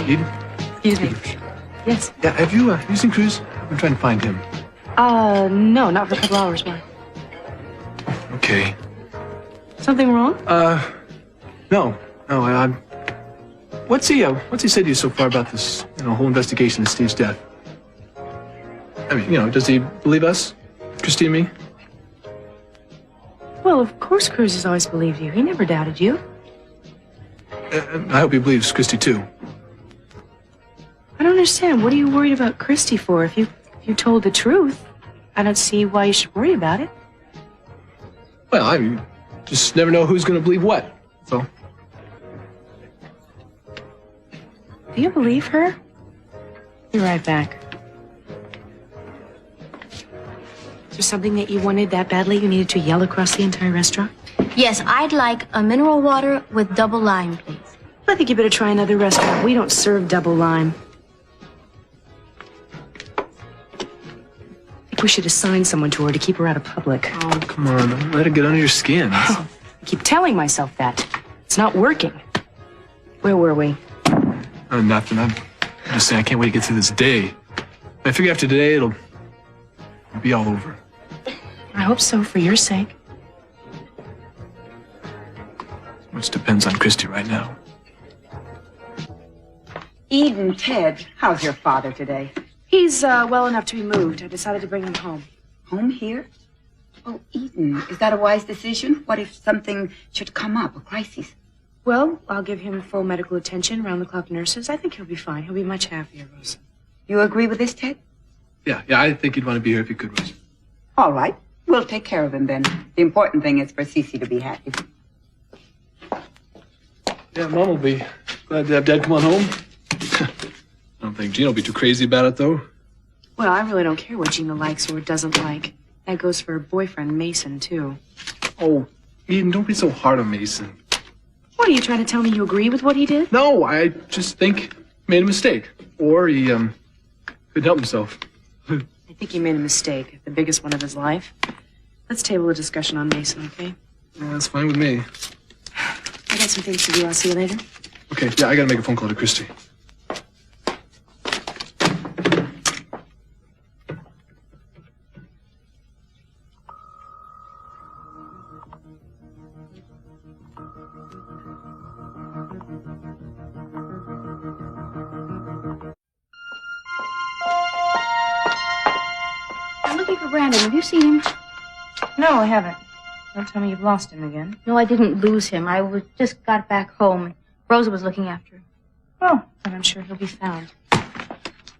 Eden? Excuse me. Yes. Yeah, have you seen Cruz? I've been trying to find him. No, not for a couple hours. Why? Okay. Something wrong? No. What's he said to you so far about this, whole investigation of Steve's death? I mean, does he believe us? Christy and me? Well, of course Cruz has always believed you. He never doubted you. I hope he believes Christy, too. I don't understand. What are you worried about Christy for? If you told the truth, I don't see why you should worry about it. Well, I just never know who's going to believe what. That's all. Do you believe her? Be right back. Is there something that you wanted that badly you needed to yell across the entire restaurant? Yes, I'd like a mineral water with double lime, please. I think you better try another restaurant. We don't serve double lime. I think we should assign someone to her to keep her out of public. Oh, come on. Don't let it get under your skin. I keep telling myself that. It's not working. Where were we? Nothing. I'm just saying I can't wait to get through this day. I figure after today it'll be all over. I hope so, for your sake. Much depends on Christy right now. Eden, Ted, how's your father today? He's well enough to be moved. I decided to bring him home. Home here? Oh, Eden, is that a wise decision? What if something should come up, a crisis? Well, I'll give him full medical attention, round-the-clock nurses. I think he'll be fine. He'll be much happier, Rosa. You agree with this, Ted? Yeah, I think he'd want to be here if he could, Rosa. All right. We'll take care of him then. The important thing is for Cece to be happy. Yeah, Mom will be glad to have Dad come on home. I don't think Gina will be too crazy about it, though. Well, I really don't care what Gina likes or doesn't like. That goes for her boyfriend, Mason, too. Oh, Eden, don't be so hard on Mason. What, are you trying to tell me you agree with what he did? No, I just think he made a mistake. Or he, couldn't help himself. I think he made a mistake, the biggest one of his life. Let's table a discussion on Mason, okay? Yeah, that's fine with me. I got some things to do. I'll see you later. Okay, yeah, I gotta make a phone call to Christy. I'm looking for Brandon. Have you seen him? No, I haven't. Don't tell me you've lost him again. No, I didn't lose him. Just got back home, and Rosa was looking after him. Oh, then I'm sure he'll be found.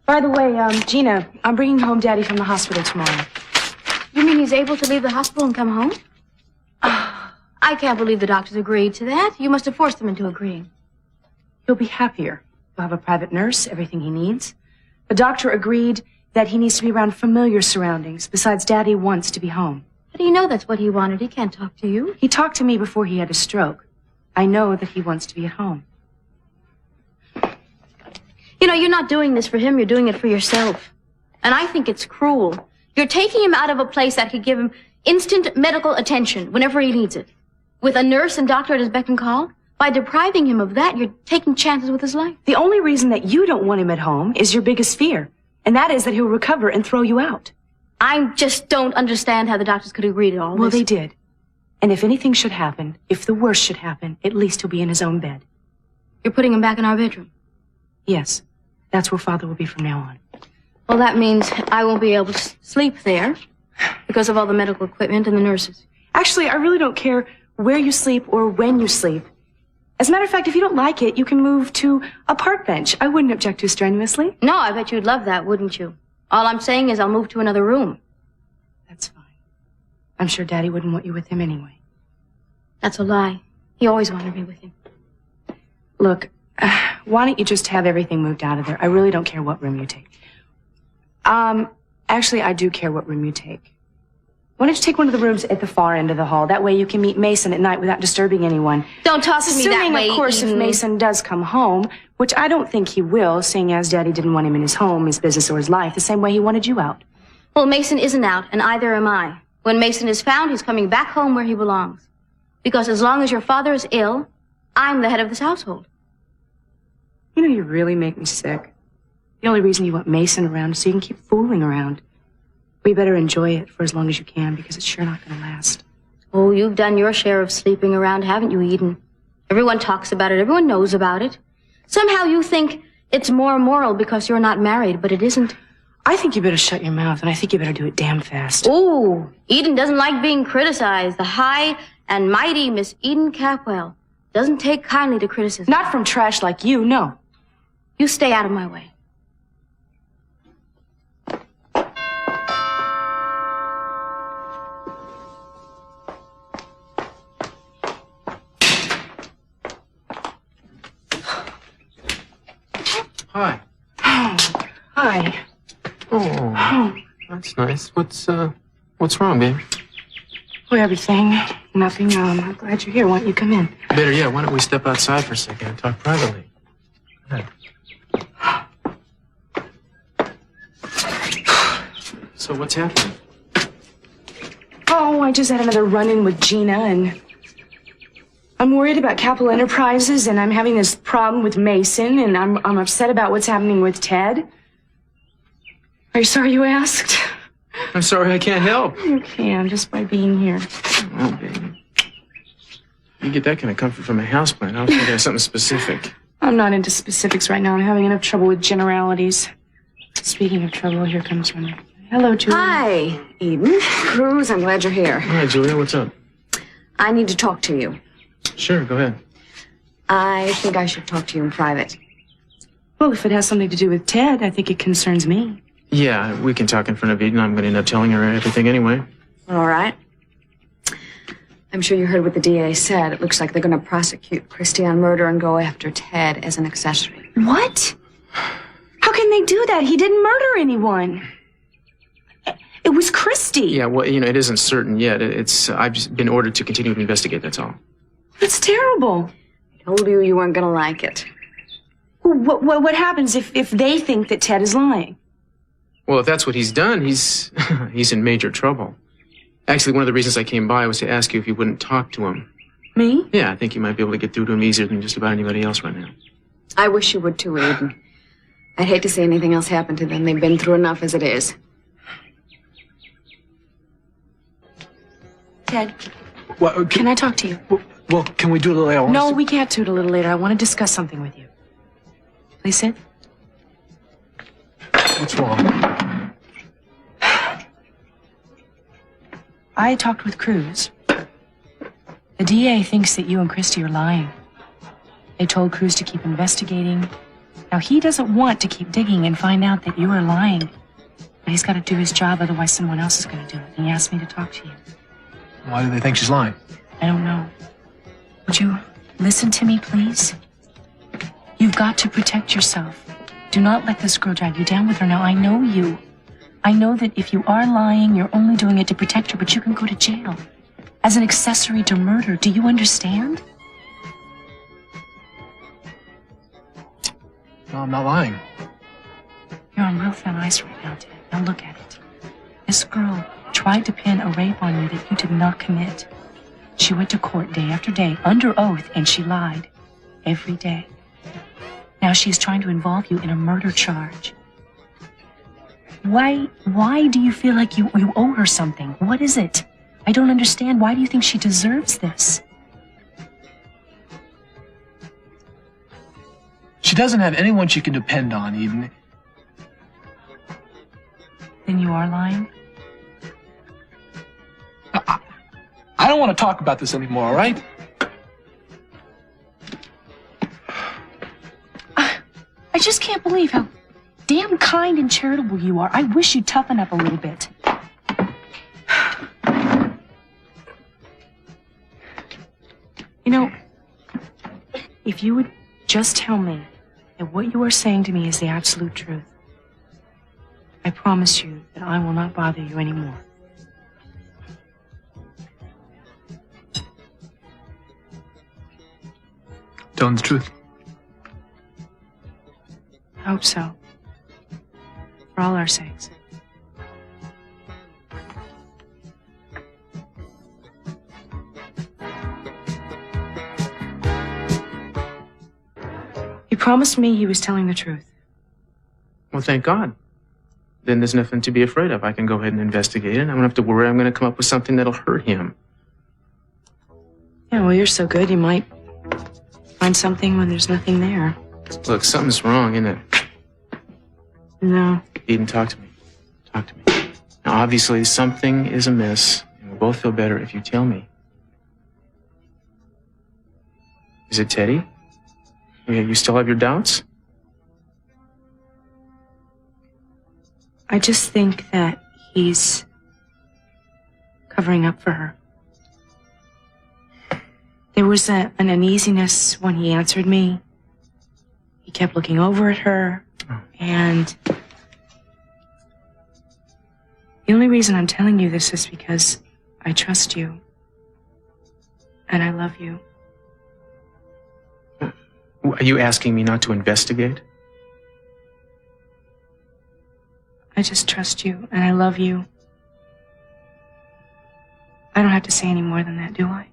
By the way, Gina, I'm bringing home Daddy from the hospital tomorrow. You mean he's able to leave the hospital and come home? I can't believe the doctors agreed to that. You must have forced them into agreeing. He'll be happier. He'll have a private nurse, everything he needs. The doctor agreed that he needs to be around familiar surroundings. Besides, Daddy wants to be home. How do you know that's what he wanted? He can't talk to you. He talked to me before he had a stroke. I know that he wants to be at home. You know, you're not doing this for him. You're doing it for yourself. And I think it's cruel. You're taking him out of a place that could give him instant medical attention whenever he needs it. With a nurse and doctor at his beck and call. By depriving him of that, you're taking chances with his life. The only reason that you don't want him at home is your biggest fear. And that is that he'll recover and throw you out. I just don't understand how the doctors could agree to all this. Well, they did. And if anything should happen, if the worst should happen, at least he'll be in his own bed. You're putting him back in our bedroom? Yes. That's where Father will be from now on. Well, that means I won't be able to sleep there because of all the medical equipment and the nurses. Actually, I really don't care where you sleep or when you sleep. As a matter of fact, if you don't like it, you can move to a park bench. I wouldn't object too strenuously. No, I bet you'd love that, wouldn't you? All I'm saying is I'll move to another room. That's fine. I'm sure Daddy wouldn't want you with him anyway. That's a lie. He always wanted me with him. Look, why don't you just have everything moved out of there? I really don't care what room you take. Actually, I do care what room you take. Why don't you take one of the rooms at the far end of the hall? That way you can meet Mason at night without disturbing anyone. Don't talk to me that way, Assuming, of course, if Mason does come home, which I don't think he will, seeing as Daddy didn't want him in his home, his business, or his life, the same way he wanted you out. Well, Mason isn't out, and either am I. When Mason is found, he's coming back home where he belongs. Because as long as your father is ill, I'm the head of this household. You know, you really make me sick. The only reason you want Mason around is so you can keep fooling around. We better enjoy it for as long as you can, because it's sure not going to last. Oh, you've done your share of sleeping around, haven't you, Eden? Everyone talks about it. Everyone knows about it. Somehow you think it's more moral because you're not married, but it isn't. I think you better shut your mouth, and I think you better do it damn fast. Ooh, Eden doesn't like being criticized. The high and mighty Miss Eden Capwell doesn't take kindly to criticism. Not from trash like you, no. You stay out of my way. Hi. Oh, hi. Oh, that's nice. What's wrong, babe? Oh, everything. Nothing. I'm glad you're here. Why don't you come in? Better yet, why don't we step outside for a second and talk privately? Go ahead. So what's happening? Oh, I just had another run-in with Gina, and I'm worried about Capital Enterprises, and I'm having this problem with Mason, and I'm upset about what's happening with Ted. Are you sorry you asked? I'm sorry I can't help. You can, just by being here. Oh, baby. You get that kind of comfort from a houseplant. I was thinking of something specific. I'm not into specifics right now. I'm having enough trouble with generalities. Speaking of trouble, here comes one. Hello, Julia. Hi, Eden. Cruz, I'm glad you're here. Hi, Julia. What's up? I need to talk to you. Sure, go ahead. I think I should talk to you in private. Well, if it has something to do with Ted, I think it concerns me. Yeah, we can talk in front of Eden. I'm going to end up telling her everything anyway. All right. I'm sure you heard what the DA said. It looks like they're going to prosecute Christie on murder and go after Ted as an accessory. What? How can they do that? He didn't murder anyone. It was Christie. Yeah, well, it isn't certain yet. I've just been ordered to continue to investigate, that's all. That's terrible. I told you you weren't going to like it. What happens if they think that Ted is lying? Well, if that's what he's done, he's in major trouble. Actually, one of the reasons I came by was to ask you if you wouldn't talk to him. Me? Yeah, I think you might be able to get through to him easier than just about anybody else right now. I wish you would too, Eden. I'd hate to see anything else happen to them. They've been through enough as it is. Ted, Well, can I talk to you? well, can we do it later? No, we can't do it a little later. I want to discuss something with you. Please sit. What's wrong? I talked with Cruz. The DA thinks that you and Christie are lying. They told Cruz to keep investigating. Now, he doesn't want to keep digging and find out that you are lying. But he's got to do his job, otherwise someone else is going to do it. And he asked me to talk to you. Why do they think she's lying? I don't know. Would you listen to me, please? You've got to protect yourself. Do not let this girl drag you down with her. Now, I know you. I know that if you are lying, you're only doing it to protect her, but you can go to jail as an accessory to murder. Do you understand? No, I'm not lying. You're on real thin ice right now, Ted. Now look at it. This girl tried to pin a rape on you that you did not commit. She went to court day after day, under oath, and she lied. Every day. Now she's trying to involve you in a murder charge. Why do you feel like you owe her something? What is it? I don't understand. Why do you think she deserves this? She doesn't have anyone she can depend on, Eden. Then you are lying? I don't want to talk about this anymore, all right? I just can't believe how damn kind and charitable you are. I wish you'd toughen up a little bit. You know, if you would just tell me that what you are saying to me is the absolute truth, I promise you that I will not bother you anymore. Telling the truth. I hope so. For all our sakes. He promised me he was telling the truth. Well, thank God. Then there's nothing to be afraid of. I can go ahead and investigate it. I don't have to worry I'm going to come up with something that'll hurt him. Yeah, well, you're so good, you might find something when there's nothing there. Look, something's wrong, isn't it? No. Eden, talk to me. Talk to me. Now, obviously, something is amiss, and we'll both feel better if you tell me. Is it Teddy? Yeah, you still have your doubts? I just think that he's covering up for her. There was an uneasiness when he answered me. He kept looking over at her, and the only reason I'm telling you this is because I trust you, and I love you. Are you asking me not to investigate? I just trust you, and I love you. I don't have to say any more than that, do I?